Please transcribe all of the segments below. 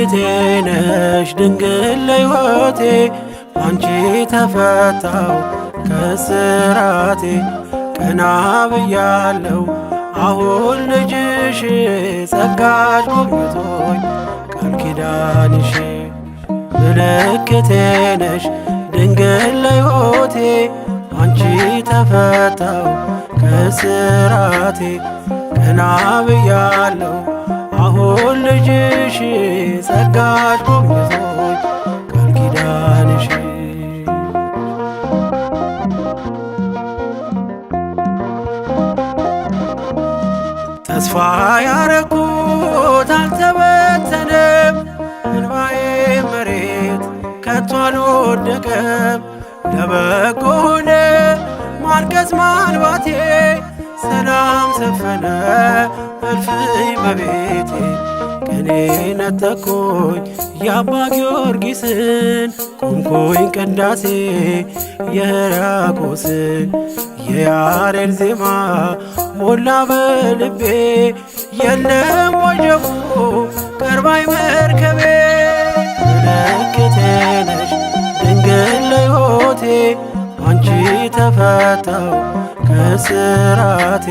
ምልክቴ ነሽ ድንግል ለሕይወቴ አንቺ ተፈታው ከስራቴ ቀና ብያለው አሁን ልጅሽ ጸጋሽ ጎብኝቶኝ ቃል ኪዳንሽ ምልክቴ ነሽ ድንግል ለሕይወቴ አንቺ ተፈታው ከስራቴ ቀና ብያለው አሁን ልጅሽ ጸጋሽ ጎብኝቶኝ ቃል ኪዳንሽ ተስፋ ያረኩት አልተበተነም እንባዬ መሬት ከቶ አልወደቀም ለበጎ ሆነ ማልቀስ ማልባቴ ሰላም ሰፈነ እልፍኝ በቤቴ ቀኔ ነጠቅኩኝ የአባ ጊዮርጊስን ቆምኩኝ ቅዳሴ የሕርያቆስን የያሬድ ዜማ ሞላ በልቤ የለም ወጀቡ ቀርባይ መርከቤ ምልክቴ ነሽ ድንግል ለሕይወቴ አንቺ ተፈታው ከስራቴ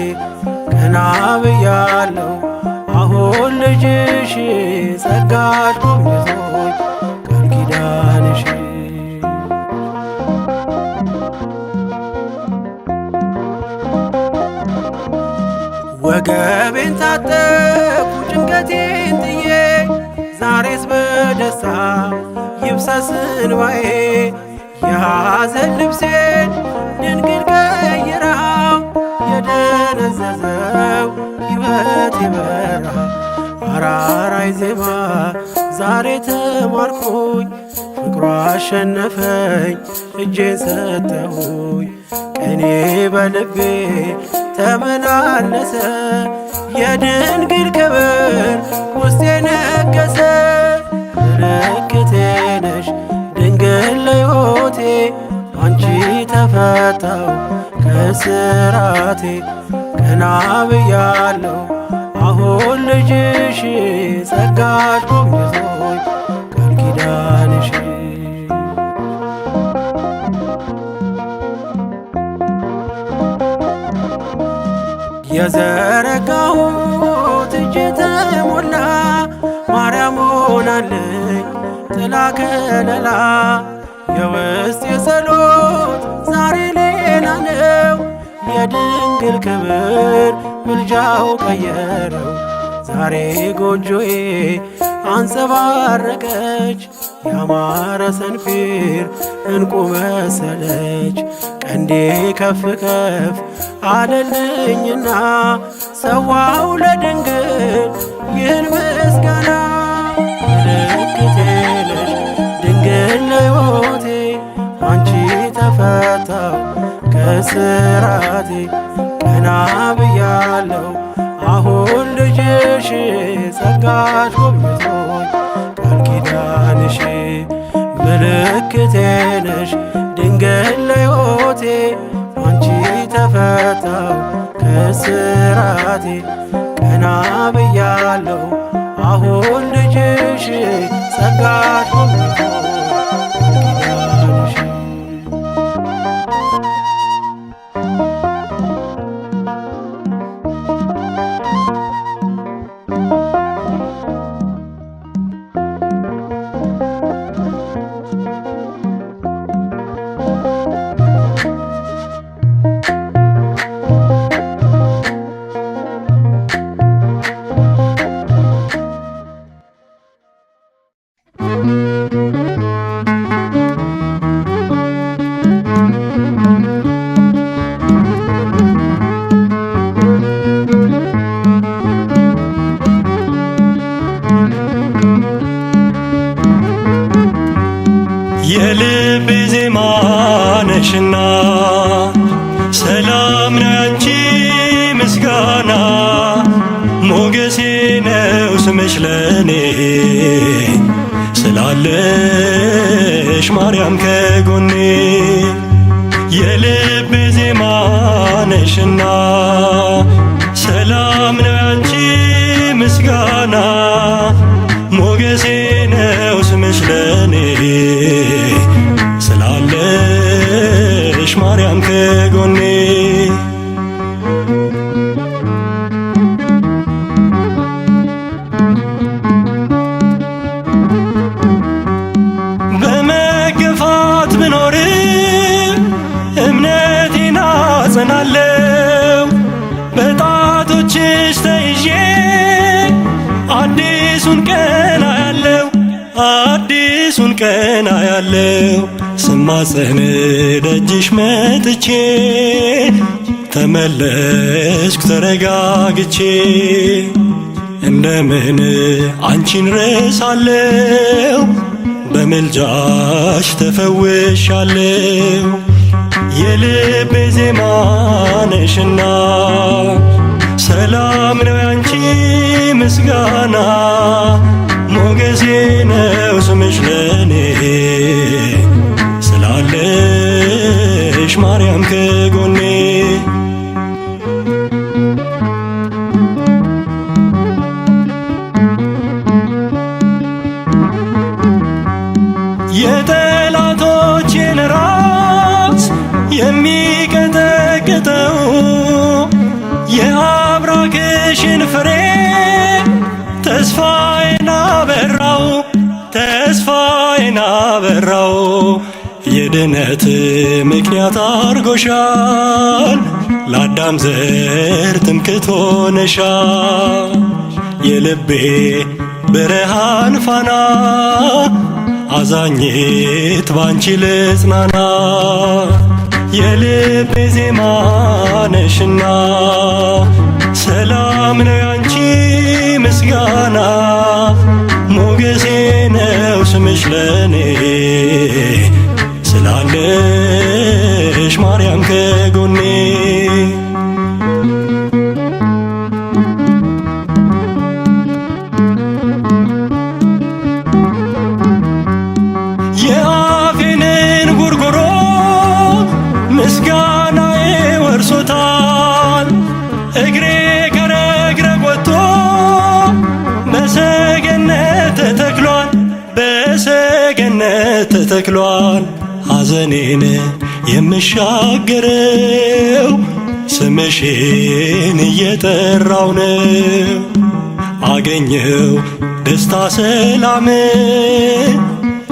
ቀና ብያለው አሁን ልጅሽ ጸጋሽ ጎብኝቶኝ ቃል ኪዳንሽ ወገቤን ታጠቅኩ ጭንቀቴን ጥዬ ዛሬስ በደስታ ይብሰስ እንባዬ የሐዘን ልብሴን ድንግል ቀይራው የደነዘዘው ሕይወቴ በራ አራራይ ዜማ ዛሬ ተማርኩኝ ፍቅሯ አሸነፈኝ እጄን ሰጠሁኝ ቀኔ በልቤ ተመላለሰ የድንግል ክብር ውስጤ ነገሰ ምልክቴ ነሽ ድንግል ለሕይወቴ አንቺ ተፈታው ከስራቴ ቀና ብያለው አሁን ልጅሽ ጸጋሽ ጎብኝቶኝ ቃል ኪዳንሽ የዘረጋሁት እጄ ተሞላ ማርያም ሆናለኝ ጥላ ከለላ የውስጥ የጸሎት ዛሬ ሌላ ነው የድንግል ክብር ምልጃው ቀየረው ዛሬ ጎጆዬ አንጸባረቀች ያማረ ሰንፔር እንቁ መሰለች ቀንዴ ከፍ ከፍ አለልኝና ሰዋው ለድንግል ይህን ምስጋና ምልክቴ ነሽ ድንግል ለሕይወቴ አንቺ ተፈታው ከስራቴ ቀና ብያለው አሁን ልጅሽ ጸጋሽ ጎብኝቶኝ ቃል ኪዳንሽ ምልክቴ ነሽ ድንግል ለሕይወቴ አንቺ ተፈታው ከስራቴ ቀና ብያለው አሁን ልጅሽ ጸጋሽ ጎብኝቶኝ ቃል ኪዳንሽ የልቤ ዜማ ነሽና ሰላም ነው ያንቺ ምስጋና ሞገሴ ነው ስምሽ ለኔ ስላለሽ ማርያም ከጎኔ የልቤ ዜማ ነሽና ሰላም ነው ያንቺ ምስጋና ሞገሴ ለኔ ስላለሽ ማርያም ከጎኔ በመገፋት ብኖርም እምነቴን አጸናለው በጣቶችሽ ተይዤ አዲሱን ቀን አያለው አዲሱን ቀን አያለው ስማጸን ደጅሽ መጥቼ ተመለስኩ ተረጋግቼ እንደምን አንቺን ረሳለው በምልጃሽ ተፈውሻለው የልቤ ዜማ ነሽና ሰላም ነው ያንቺ ምስጋና ሞገሴ ነው ስምሽ ለኔ ስላለሽ ማርያም ከጎኔ የጠላቶቼን ራስ የሚቀጠቅጠው የአብራክሽን ፍሬ ተስፋዬን አበራው ተስፋዬን አበራው የድነት ምክንያት አርጎሻል ለአዳም ዘር ትምክህት ሆነሻል የልቤ ብርሃን ፋና አዛኝት ባንቺ ልጽናና የልቤ ዜማ ነሽና ሰላም ነው ያንቺ ምስጋና ሞገሴ ነው ስምሽ ለኔ ስላለሽ ማርያም ከጎኔ የአፌንን ጉርጉሮ ምስጋናዬ ወርሶታል እግሬ ከረግረግ ወጥቶ በሰገነት ተተክሏል በሰገነት ተተክሏል ሐዘኔን የምሻገረው ስምሽን እየጠራው ነው አገኘው ደስታ ሰላም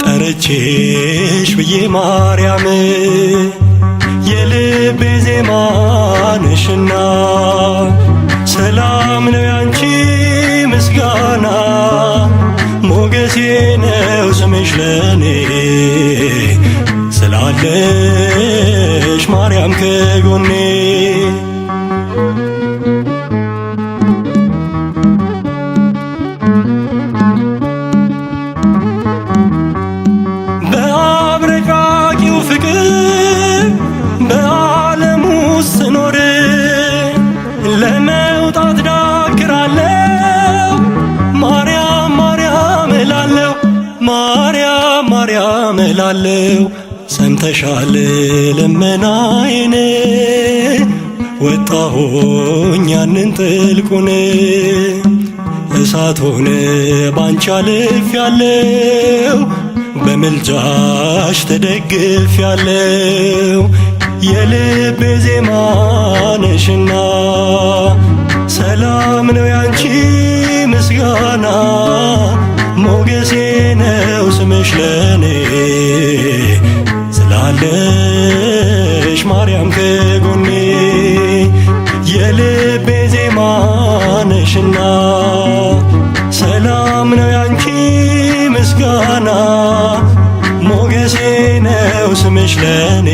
ጠርቼሽ ብዬ ማርያም የልቤ ዜማ ነሽና ሰላም ነው ያንቺ ምስጋና ሞገሴ ነው ስምሽ ለኔ ስላለሽ ማርያም ከጎኔ በአብረቃቂው ፍቅር በዓለም ውስጥ ስኖር ለመውጣት ዳክራለው ማርያም ማርያም እላለው ማርያም ማርያም እላለው ሰምተሻል ልመናዬን ወጣሁኝ ያንን ጥልቁን እሳት ሆነ ባንቺ አልፌያለው በምልጃሽ ተደግፌያለው የልቤ ዜማ ነሽና ሰላም ነው ያንቺ ምስጋና ሞገሴ ነው ስምሽ ለኔ ስላለሽ ማርያም ከጎኔ የልቤ ዜማ ነሽና ሰላም ነው ያንቺ ምስጋና ሞገሴ ነው ስምሽ ለኔ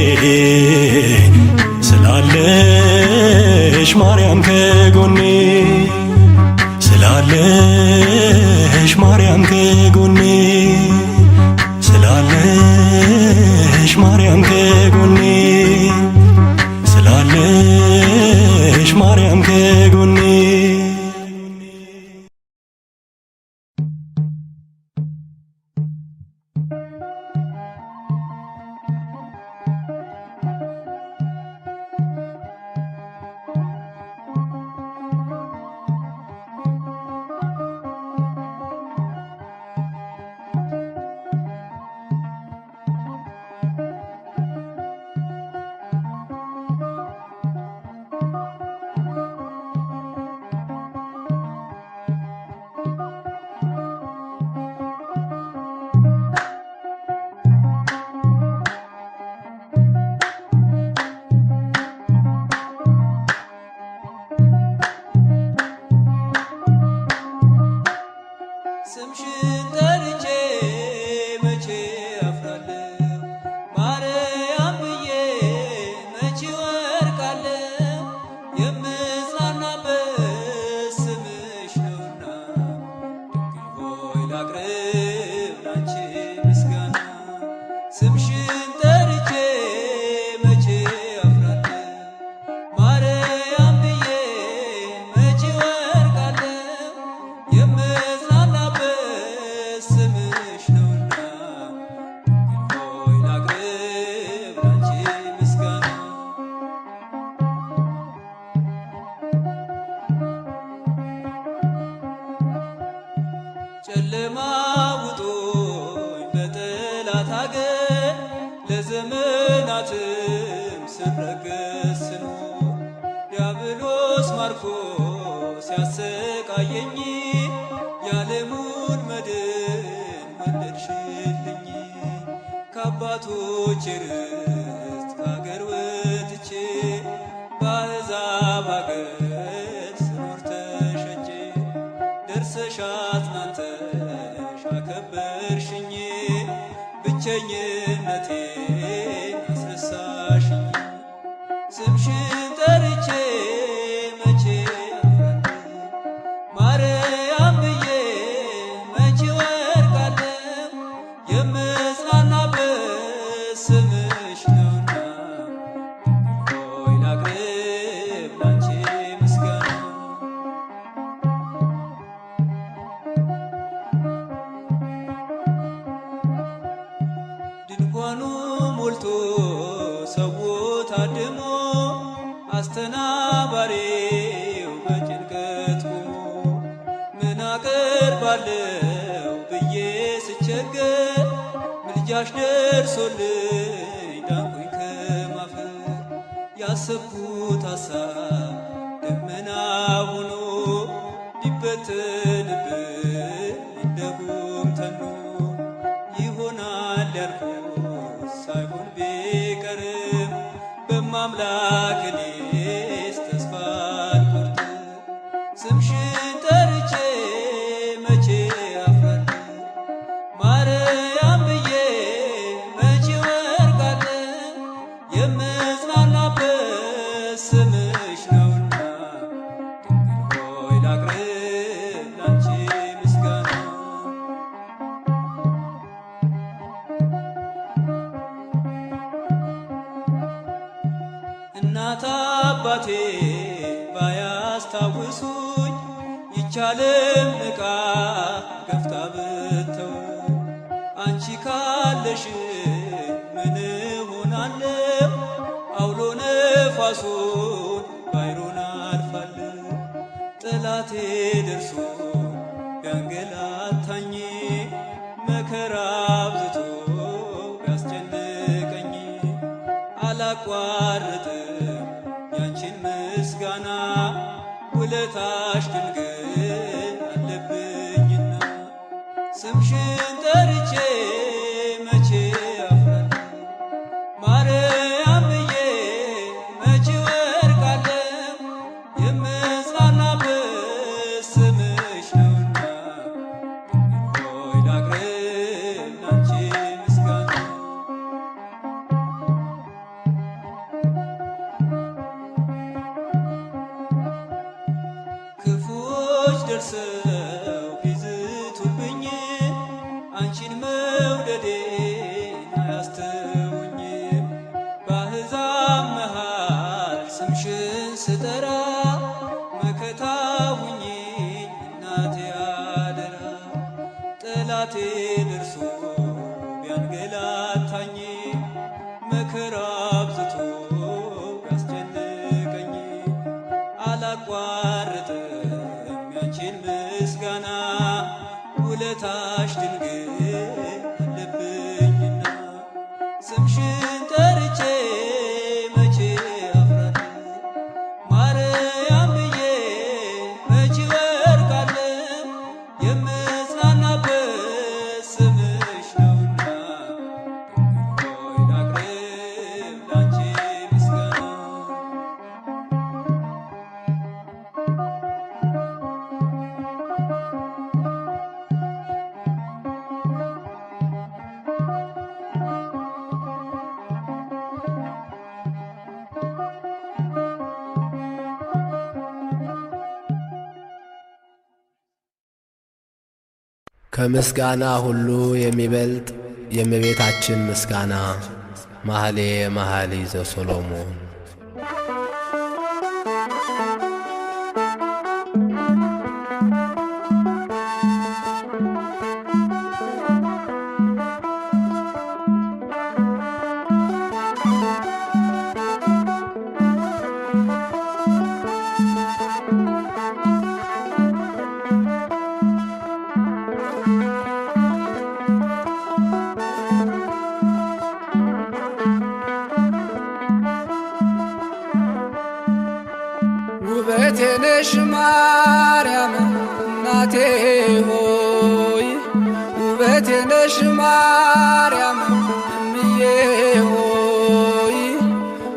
ስላለሽ ማርያም ከጎኔ ስላለሽ ማርያም ከጎኔ ስላለሽ ማርያም ከጎኔ ስላለሽ ማርያም ከጎኔ ዓለም ስረገስ ስኖር ዲያብሎስ ማርኮ ሲያሰቃየኝ የዓለሙን መድን ወለድሽልኝ። ከአባቶቼ ርስት ከአገር ወጥቼ በአሕዛብ አገር ስኖር ተሸጬ ደርሰሽ አጽናንተሽ አከበርሽኝ ብቸኝነቴን አስረሳሽኝ። ስምሽን ጠርቼ መቼ አፍራለሁ ማርያም ብዬ መቼ ወድቃለሁ የምጽናናበት ስምሽ ነውና ሆይ ላቅርብ ላንቺ ምስጋና። ድንኳኑ ሞልቶ ሰው ታድሞ አስተናባሪው በጭንቀት ቆሞ ምን አቀርባለሁ ብዬ ስቸገር ምልጃሽ ደርሶልኝ ዳንኩኝ ከማፈር። ያሰብኩት ሐሳብ ደመና ሆኖ ሊበተንብኝ እንደ ጉም ተኖ ይሆናል ያልኩት ሳይሆን ቢቀርም በማምላክ እኔስ ተስፋ አልቆርጥም። ስምሽን ጠርቼ መቼ አፍራለሁ ማርያም ብዬ መቼ ወድቃለሁ የምጽናናበት ስምሽ ነውና ድንግል ሆይ ላቅርብ ላንቺ ምስጋና። እናት አባቴ ባያስታውሱኝ ይቻለም ንቃ ገፍታ ብተውኝ አንቺ ካለሽ ምን እሆናለሁ አውሎ ነፋሱን ባይሮን አልፋለሁ። ጠላቴ ደርሶ ቢያንገላታኝ መከራ አብዝቶ ቢያስጨንቀኝ አላቋርጥም ያንቺን ምስጋና ውለታሽ ድንግል አለብኝና። ስምሽን ጠርቼ መቼ አፍራለሁ ማርያም ብዬ መቼ ወድቃለሁ የምጽናናበት ስምሽ ነውና ድንግል ሆይ ላቅርብ ላንቺ ምስጋና። ክፉዎች ደርሰው ቢዝቱብኝ አንቺን መውደዴን አያስተውኝም። በአሕዛብ መሃል ስምሽን ስጠራ መከታ ሁኚኝ እናቴ አደራ። ጠላቴ ደርሶ ቢያንገላታኝ መከራ አብዝቶ ቢያስጨንቀኝ አላቋርጥም ያንቺን ምስጋና ውለታሽ ድንግል አለብኝና። ስምሽን ጠርቼ መቼ አፍራለሁ ማርያም ብዬ መቼ ወድቃለሁ የምጽናናበት ስምሽ ነውና ድንግል ሆይ ላቅርብ ላንቺ ምስጋና። ከምስጋና ሁሉ የሚበልጥ የእመቤታችን ምስጋና። መኃልየ መኃልይ ዘሰሎሞን። ነሽ ማርያም እናቴ ሆይ ውበቴ ነሽ ማርያም እምዬ ሆይ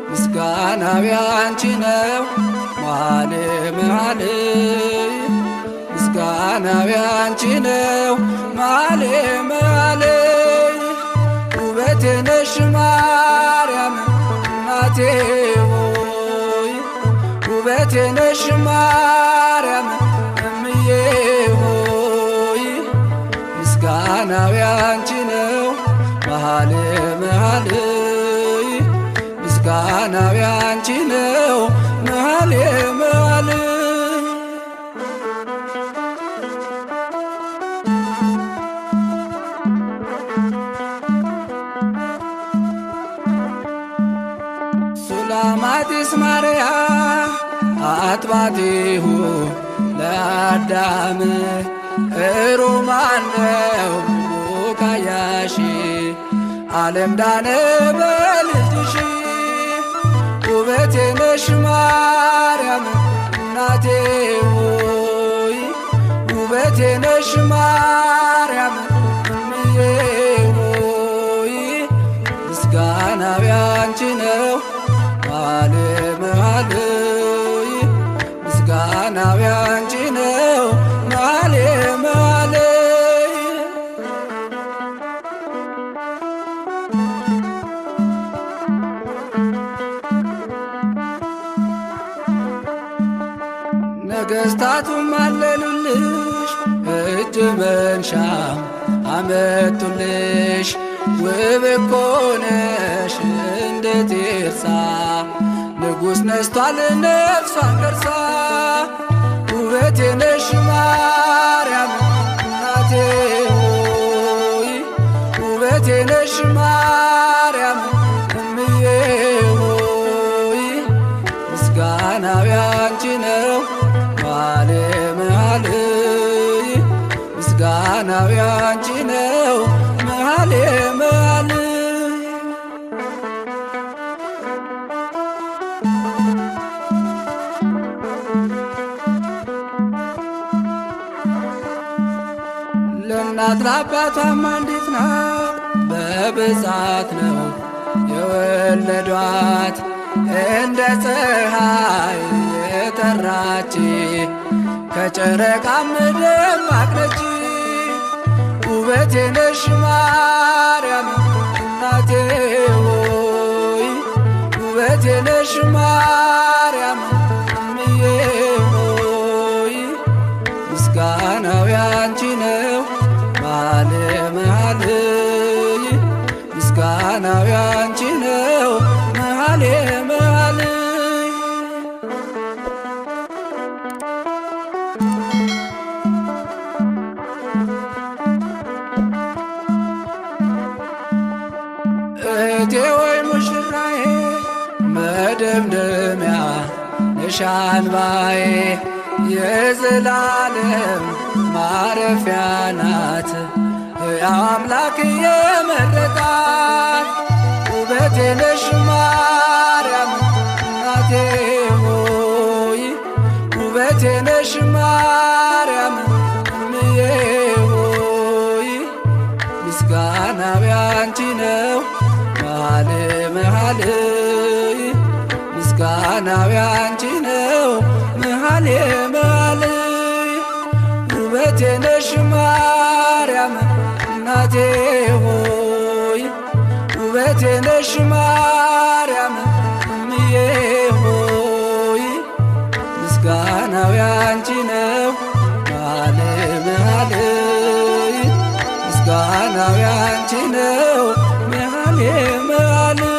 ምስጋናው ያንቺ ነው መኃልየ መኃልይ ምስጋናው ያንቺ ነው መኃልየ መኃልይ ውበቴ ነሽ ማርያም እናቴ ሆይ ውበቴ ነሽ ማርያም እምዬ ሆይ ምስጋናው ያንቺ ነው መኃልየ መኃልይ ምስጋናው ያንቺ ነው መኃልየ መኃልይ ሱላማጢስ ማርያም አጥባቲሁ ለአዳም ሮማን ነው ቡቃያሽ ዓለም ዳነ በልጅሽ ውበቴ ነሽ ማርያም እናቴ ሆይ ውበቴ ነሽ ማርያም እምዬ ሆይ ምስጋናው ያንቺ ነው መኃልየ መኃልይ ምስጋናው ያንቺ ነው መኃልየ መኃልይ ነገሥታቱም አለሉልሽ እጅ መንሻ አመጡልሽ ውብ እኮ ነሽ እንደ ቴርሳ ንጉሥ ነስቷል ነፍሷን ገርሳ ውበቴ ነሽ ማርያም እናቴ ሆይ ውበቴ ነሽ ማርያም እምዬ ሆይ ምስጋናው ያንቺ ነው መኃልየ መኃልይ ምስጋናው ያንቺ ነው መኃልየ መኃልይ ለእናት ለአባቷም አንዲት ናት በብዛት ነው የወለዷት እንደ ፀሐይ የጠራች ከጨረቃም ደማቅ ነች ውበቴ ነሽ ማርያም እናቴ ሆይ ውበቴ ነሽ ማርያም እምዬ ሆይ ምስጋናው ያንቺ ነው መኃልየ መኃልይ ምስጋናው ያንቺ ነው መኃልየ መኃልይ እህቴ ወይ ሙሽራዬ መደምደሚያ ነሽ አንባዬ የዘላለም ማረፊያ ናት ሕያው አምላክ የመረጣት ውበቴ ነሽ ማርያም እናቴ ሆይ ውበቴ ነሽ ማርያም እምዬ ሆይ ምስጋናው ያንቺ ነው መኃልየ መኃልይ ምስጋናው ያንቺ ነው መኃልየ መኃልይ ውበቴ ነሽ ማርያም እናቴ ሆይ ውበቴ ነሽ ማርያም እምዬ ሆይ ምስጋናው ያንቺ ነው መኃልየ መኃልይ ምስጋናው ያንቺ ነው መኃልየ መኃልይ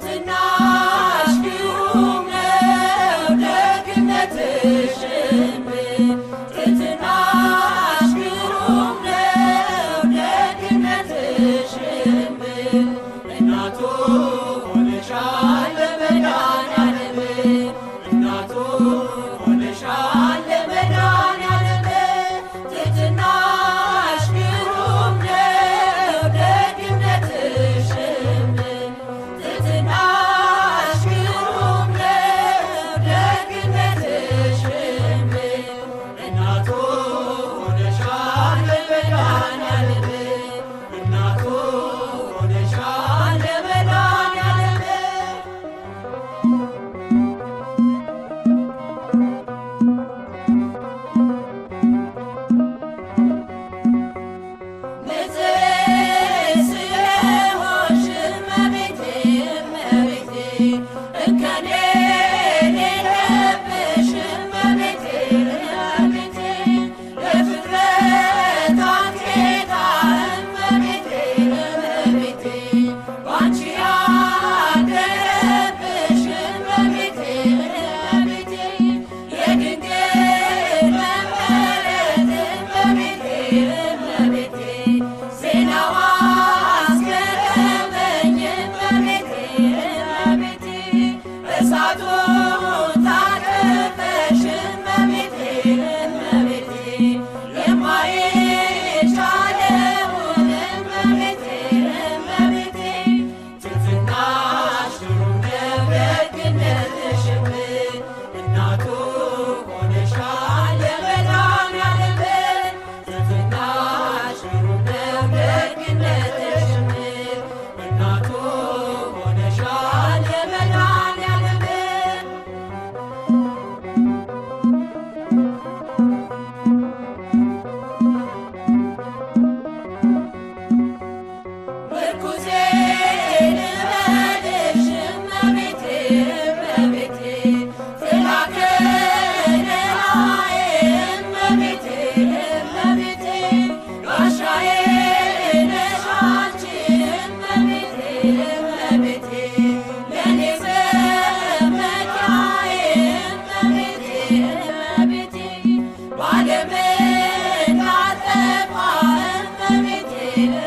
ትሕትናሽ ግሩም ነው ደግነትሽ ትሕትና እናቱ ሆነሻል የመድኃኔዓለም ትሕትናሽ ግሩም ነው ደግነትሽም እናቱ ሆነሻል የመድኃኔዓለም ምርኩዜ ልበልሽ እመቤቴ እመቤቴ ጥላ ከለላዬ እመቤቴ እመቤቴ ጋሻዬ ነሽ አንቺ እመቤቴ እመቤቴ ለኔ መመኪያዬ እመቤቴ እመቤቴ ባለም እንዳልጠፋ እመቤቴ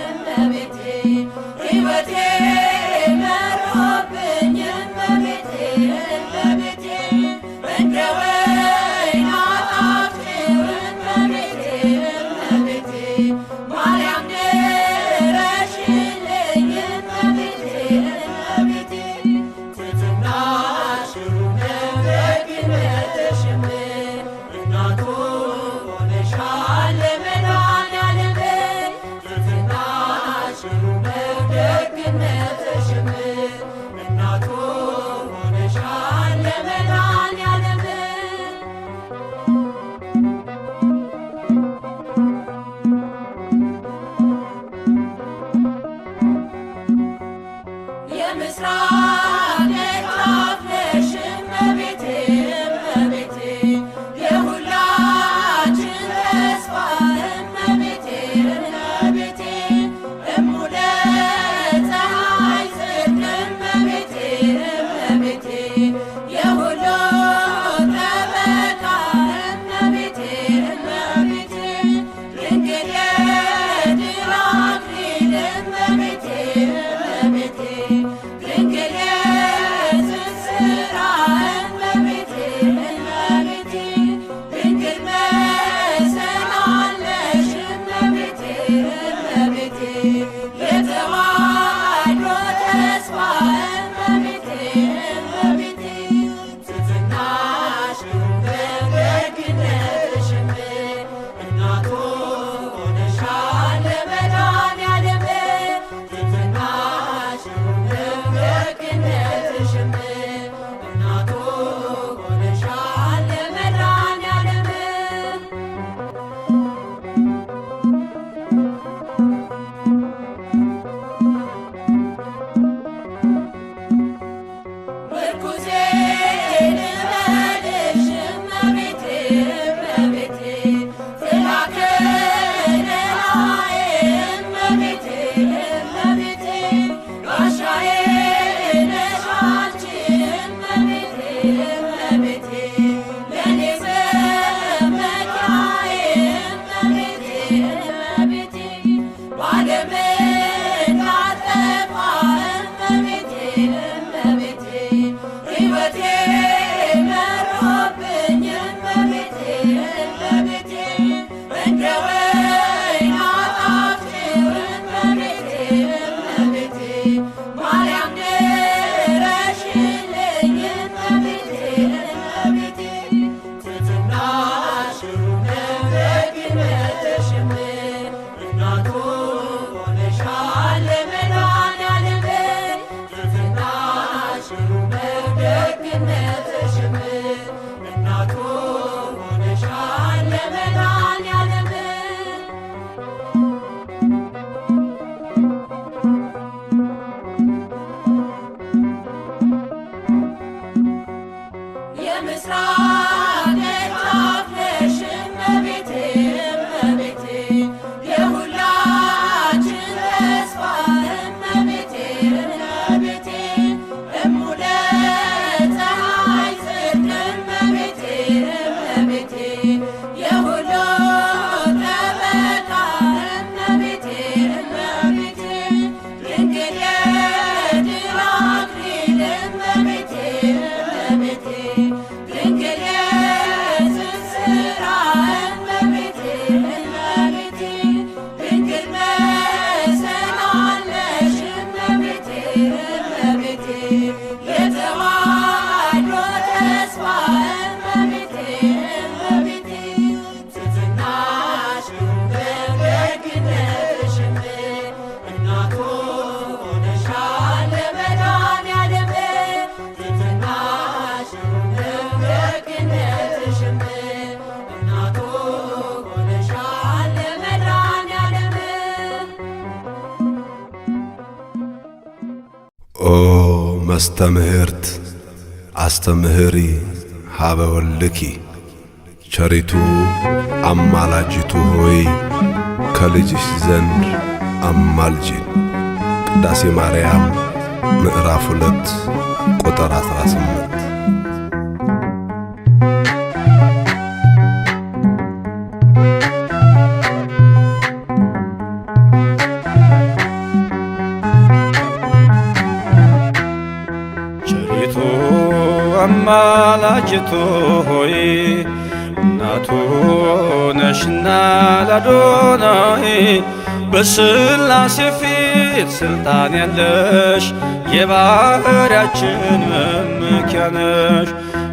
እመቤቴ ሕይወቴ መሮብኝ እመቤቴ እመቤቴ እንደ ወይን አጣፍጭው እመቤቴ እመቤቴ ማርያም ድረሽልኝ እመቤቴ እመቤቴ ትሕትናሽ ግሩም ነው ደግነትሽም እናቱ ሆነሻል የመድኃኔዓለም ትሕትናሽ ግሩም ነው ደግነትሽም እናቱ ሆነሻል የመድኃኔዓለም የምስራቅ ደጃፍ ነሽ እመቤቴ እመቤቴ የሁላችን ተስፋ እመቤቴ እመቤቴ እሙለ ፀሐይ ጽድቅ እመቤቴ እመቤቴ የሁሉ ጠበቃ እመቤቴ እመቤቴ ድንግል የድል አክሊል እመቤቴ እመቤቴ ድንግል የጽንስ ሥራ እመቤቴ እመቤቴ ድንግል መሰላል ነሽ እመቤቴ እመቤቴ የተዋሕዶ ተስፋ እመቤቴ እመቤቴ ትሕትናሽ ግሩም ነው ደግነትሽም እናቱ ሆነሻል የመድኃኔዓለም ትሕትናሽ ግሩም ነው ደግነትሽም እናቱ ሆነሻል የመድኃኔዓለም ምርኩዜ ልበልሽ እመቤቴ እመቤቴ ጥላ ከለላዬ እመቤቴ እመቤቴ ጋሻዬ ነሽ አንቺ እመቤቴ እመቤቴ ለኔ መመኪያዬ እመቤቴ እመቤቴ ባለም እንዳልጠፋ እመቤቴ እመቤቴ ሕይወቴ መሮብኝ እመቤቴ እመቤቴ እንደ ወይን አጣፍጭው እመቤቴ እመቤቴ ማርያም ድረሽልኝ እመቤቴ እመቤቴ ትሕትናሽ ግሩም ነው ደግነትሽም እናቱ ሆነሻል የመድኃኔዓለም ትሕትናሽ ግሩም ነው ደግነትሽም እናቱ ሆነሻል የመድኃኔዓለም የምስራቅ ደጃፍ ነሽ እመቤቴ እመቤቴ የሁላችን ተስፋ እመቤቴ እመቤቴ እሙለ ፀሐይ ጽድቅ እመቤቴ እመቤቴ የሁሉ ጠበቃ እመቤቴ እመቤቴ ድንግል የድል አክሊል እመቤቴ እመቤቴ ድንግል ወስተምህርት አስተምህሪ ሀበ ወልድኪ ቸሪቱ አማላጅቱ ሆይ ከልጅሽ ዘንድ አማልጂን። ቅዳሴ ማርያም ምዕራፍ 2 ቁጥር 18። ቸሪቱ አማላጅቱ ሆይ እናቱ ነሽና ለአዶናይ በሥላሴ ፊት ሥልጣን ያለሽ የባሕርያችን መመኪያ ነሽ።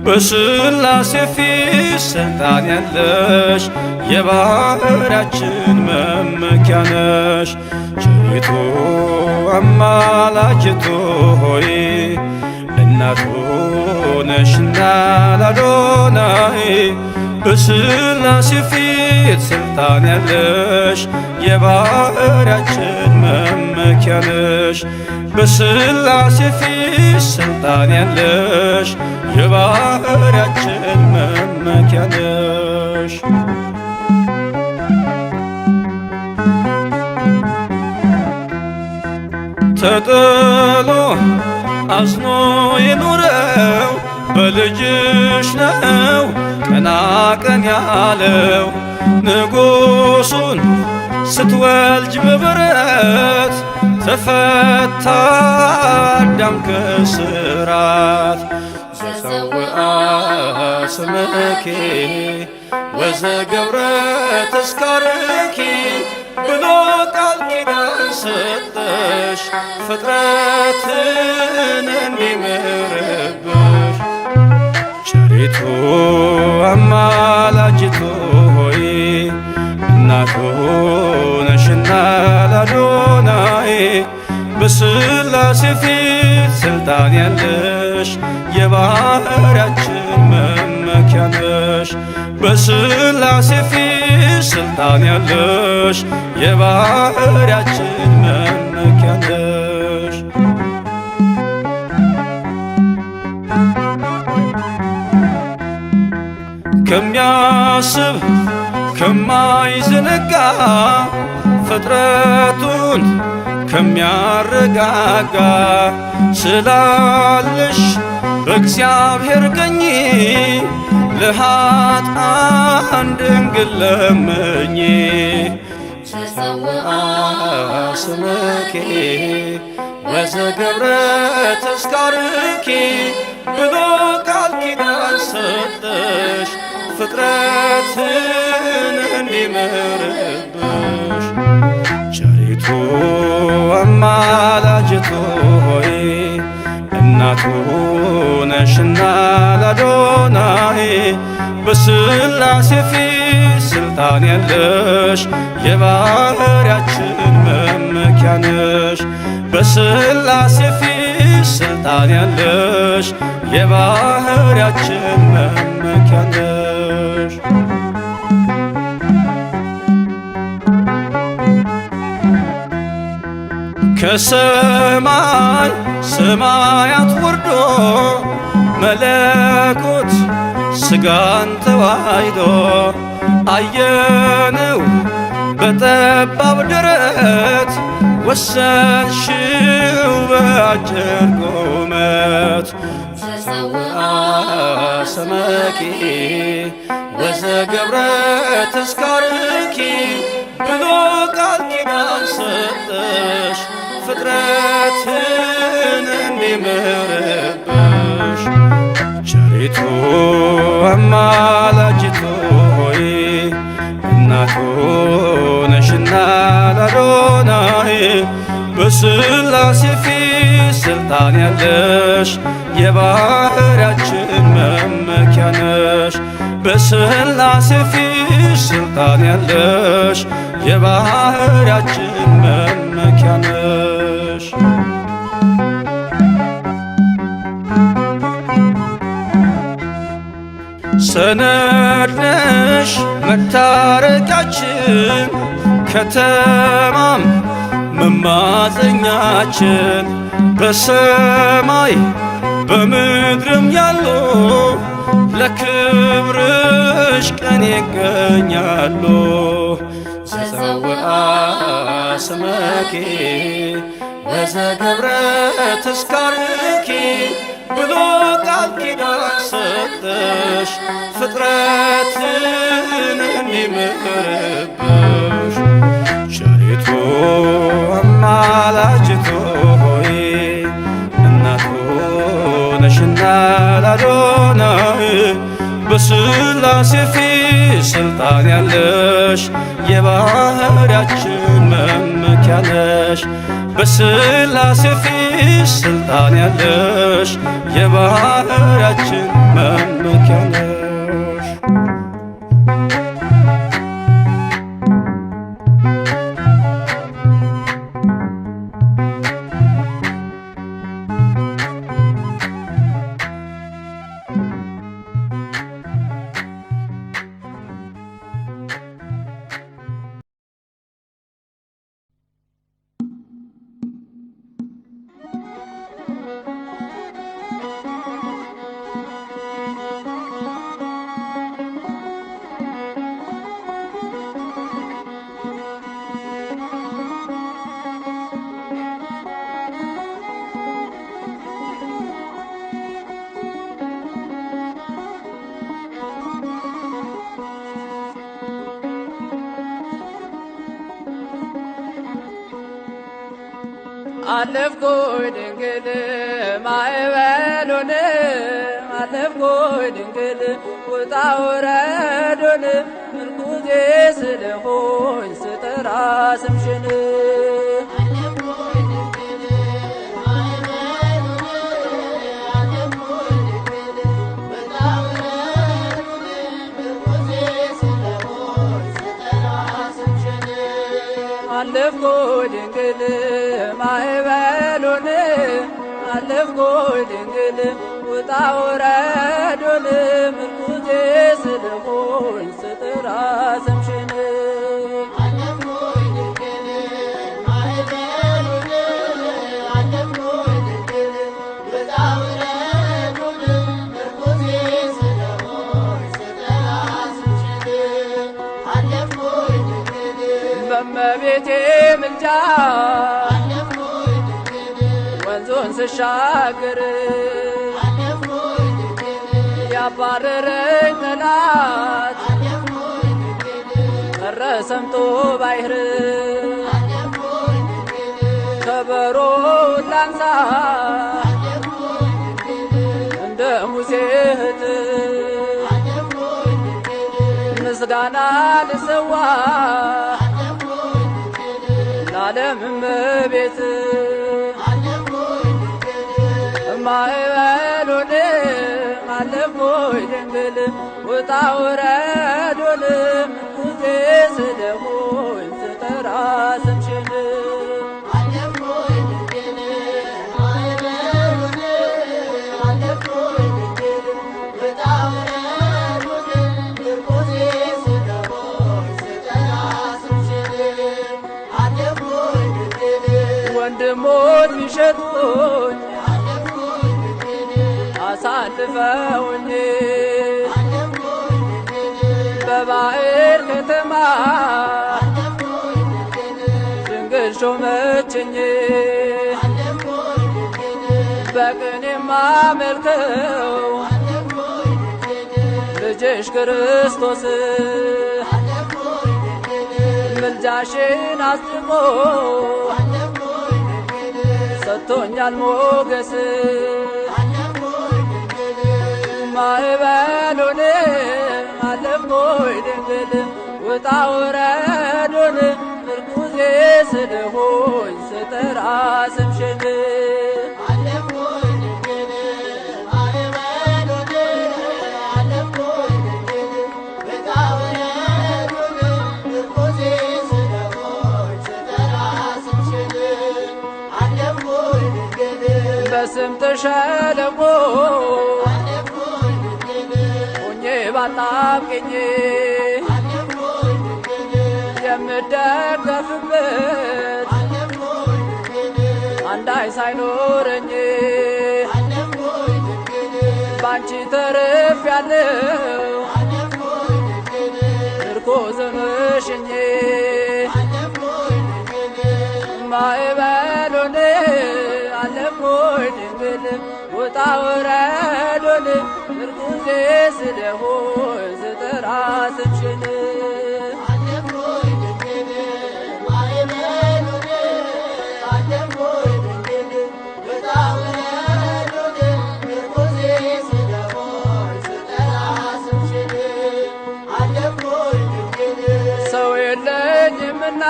በሥላሴ ፊት ሥልጣን ያለሽ የባሕርያችን መመኪያ ነሽ። ቸሪቱ አማላጅቱ ሆይ እናቱ ነሽና ለአዶናይ በሥላሴ ፊት ሥልጣን ያለሽ የባሕርያችን መመኪያ ነሽ። በሥላሴ ፊት ሥልጣን ያለሽ የባሕርያችን መመኪያ ነሽ። ተጥሎ አዝኖ የኖረው በልጅሽ ነው ቀና ቀን ያለው። ንጉሡን ስትወልጅ በበረት ተፈታ አዳም ከስራት። ዘፀውአ ስምኪ ወዘገብረ ተስካርኪ ብሎ ቃል ኪዳን ሰጠሽ ፍጥረትን እንዲምርብሽ። ቸሪቱ አማላጅቱ ሆይ እናቱ ነሽና ለአዶናይ በሥላሴ ፊት ሥልጣን ያለሽ የባሕርያችን መመኪያ ነሽ። በሥላሴ ፊት ሥልጣን ያለሽ የባሕርያችን መመኪያ ነሽ። ከሚያስብ ከማይዘነጋ ፍጥረቱን ከሚያረጋጋ ስላለሽ በእግዚአብሔር ቀኝ ለኃጥአን ድንግል ለምኚ። ዘፀውአ ስምኪ ወዘገብረ ተስካርኪ ብሎ ቃል ኪዳን ሰጠሽ ፍጥረትን እንዲምርብሽ። ቸሪቱ አማላጅቱ ሆይ እናቱ ነሽና ለአዶናይ በሥላሴ ፊት ሥልጣን ያለሽ የባሕርያችን መመኪያ ነሽ። በሥላሴ ፊት ሥልጣን ያለሽ የባሕርያችን መመኪያ ነሽ። ከሰማይ ሰማያት ወርዶ መለኮት ሥጋን ተዋሕዶ አየነው በጠባብ ደረት ወሰንሽው በአጭር ቁመት። ዘፀውአ ስምኪ ወዘገብረ ተስካርኪ ብሎ ቃል ኪዳን ሰጠሽ ፍጥረትን እንዲምርብሽ። ቸሪቱ አማላጅቱ ሆይ እናቱ ነሽና ለአዶናይ በሥላሴ ፊት ሥልጣን ያለሽ የባሕርያችን መመኪያ ነሽ። በሥላሴ ፊት ሥልጣን ያለሽ የባሕርያችን መመኪያ ነሽ። ሰነድ ነሽ መታረቂያችን ከተማም መማፀኛችን በሰማይ በምድርም ያሉ ለክብርሽ ቀን ይገኛሉ። ዘፀውአ ስመኪ ወዘገብረ ተስካርኪ ብሎ ቃል ኪዳን ሰጠሽ ፍጥረትን እንዲምርብሽ። ቸሪቱ አማላጅቱ ሆይ እናቱ ነሽና ላዶናይ በሥላሴ ፊት ስልጣን ያለሽ የባህርያችን መመኪያ ነሽ። በሥላሴ ፊት ስልጣን ያለሽ የባህርያችን መመኪያ ነሽ። አለፍኩኝ ድንግል ማዕበሉን አለፍኩኝ ድንግል ውጣ ውረዱን ምርኩዜ ስለሆኝ ስጠራ ስምሽን አለፍኩኝ ድንግል ማዕበሉን አለፍኩኝ ድንግል ውጣ ውረዱን ምርኩዜ ስለሆኝ ስጠራ ስምሽን በእመቤቴ ምልጃ ወንዙን ስሻገር ያባረረኝ ጠላት ቀረ ሰምጦ ባሕር ከበሮውን ላንሳ እንደ ሙሴ እህት ምስጋና ልሰዋ ለዓለም እመቤት ማዕበሉን አለፍኩኝ ድንግል ውጣ ውረዱን ምርኩዜ ስለሆኝ ስጠራ ስምሽን ወንድሞች ቢሸጡኝ አሳልፈውኝ በባዕር ከተማ ድንግል ሾመችኝ በቅኔ የማመልከው ልጅሽ ክርስቶስ ምልጃሽን አስጥሞ ሰጥቶኛል ሞገስ ማዕበሉን አለፍኩኝ ድንግል ውጣ ውረዱን ምርኩዜ ስለሆኝ ስጠራ ስምሽን በስምጥ ሸለቆ ሆኜ ባጣብቅኝ የምደገፍበት አንዳይ ሳይኖረኝ ባንቺ ተርፌያለሁ ምርኮዝ ሆነሽኝ ማዕበሉን አለፍኩኝ ድንግል ውጣ ውረዱን ምርኩዜ ስለሆን ስጠራ ስምሽን ሰው የለኝምና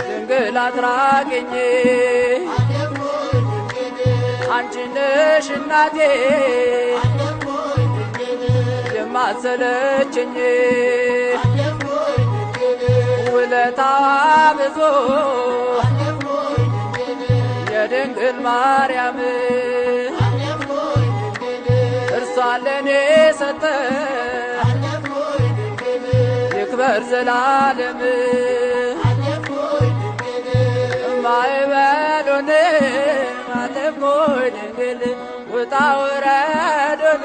ድንግል አትራቂኝ አንቺ ነሽ እናቴ የማትሰለችኝ ውለታዋ ብዙ የድንግል ማርያም እርሷን ለኔ ሰጠ ይክበር ዘላለም ማዕበሉን አለፍኩኝ ድንግል ውጣ ውረዱን